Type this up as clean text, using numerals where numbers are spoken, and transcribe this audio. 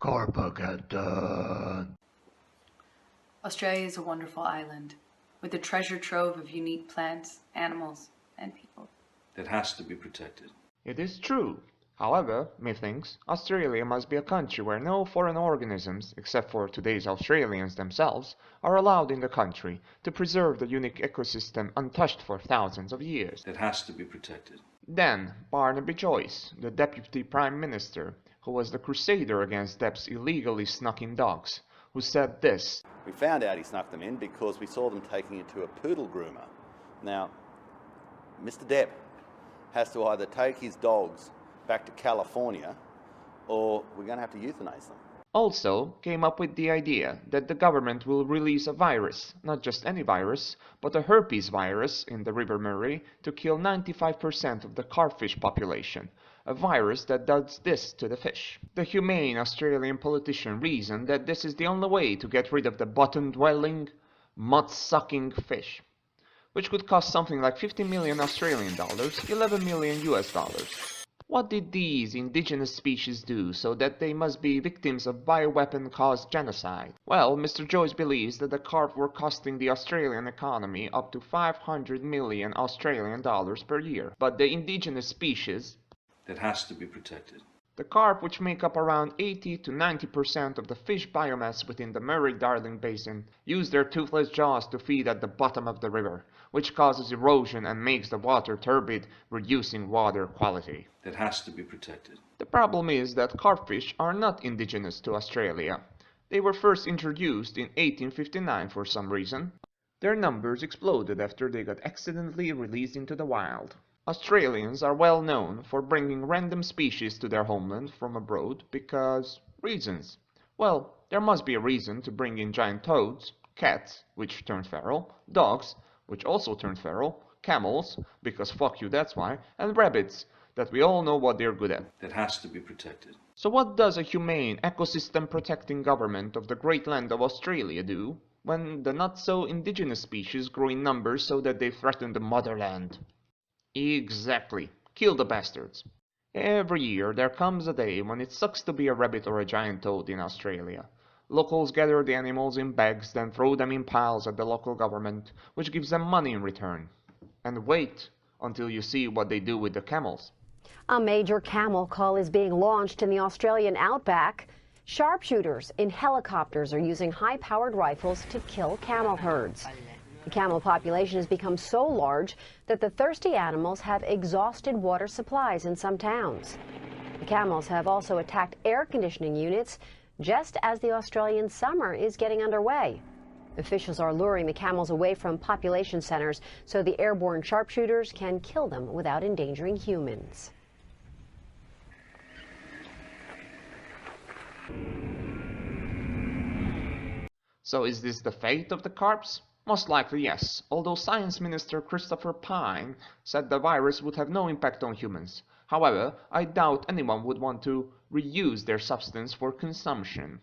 How2carpageddon. Australia is a wonderful island with a treasure trove of unique plants, animals, and people. That has to be protected. It is true. However, methinks, Australia must be a country where no foreign organisms, except for today's Australians themselves, are allowed in the country to preserve the unique ecosystem untouched for thousands of years. That has to be protected. Then, Barnaby Joyce, the Deputy Prime Minister, who was the crusader against Depp's illegally snuck in dogs, who said this: We found out he snuck them in because we saw them taking it to a poodle groomer. Now, Mr. Depp has to either take his dogs back to California or we're going to have to euthanize them. Also came up with the idea that the government will release a virus, not just any virus, but a herpes virus in the River Murray to kill 95% of the carpfish population, a virus that does this to the fish. The humane Australian politician reasoned that this is the only way to get rid of the bottom-dwelling, mud-sucking fish, which could cost something like 50 million Australian dollars, 11 million US dollars. What did these indigenous species do so that they must be victims of bioweapon-caused genocide? Well, Mr. Joyce believes that the carp were costing the Australian economy up to 500 million Australian dollars per year. But the indigenous species that has to be protected. The carp, which make up around 80 to 90% of the fish biomass within the Murray-Darling Basin, use their toothless jaws to feed at the bottom of the river, which causes erosion and makes the water turbid, reducing water quality. That has to be protected. The problem is that carpfish are not indigenous to Australia. They were first introduced in 1859 for some reason. Their numbers exploded after they got accidentally released into the wild. Australians are well known for bringing random species to their homeland from abroad because reasons. Well, there must be a reason to bring in giant toads, cats, which turn feral, dogs, which also turn feral, camels, because fuck you that's why, and rabbits, that we all know what they're good at. That has to be protected. So what does a humane, ecosystem-protecting government of the great land of Australia do when the not-so-indigenous species grow in numbers so that they threaten the motherland? Exactly. Kill the bastards. Every year there comes a day when it sucks to be a rabbit or a giant toad in Australia. Locals gather the animals in bags, then throw them in piles at the local government, which gives them money in return. And wait until you see what they do with the camels. A major camel cull is being launched in the Australian outback. Sharpshooters in helicopters are using high-powered rifles to kill camel herds. The camel population has become so large that the thirsty animals have exhausted water supplies in some towns. The camels have also attacked air conditioning units just as the Australian summer is getting underway. Officials are luring the camels away from population centers so the airborne sharpshooters can kill them without endangering humans. So is this the fate of the carps? Most likely yes, although Science Minister Christopher Pyne said the virus would have no impact on humans. However, I doubt anyone would want to reuse their substance for consumption.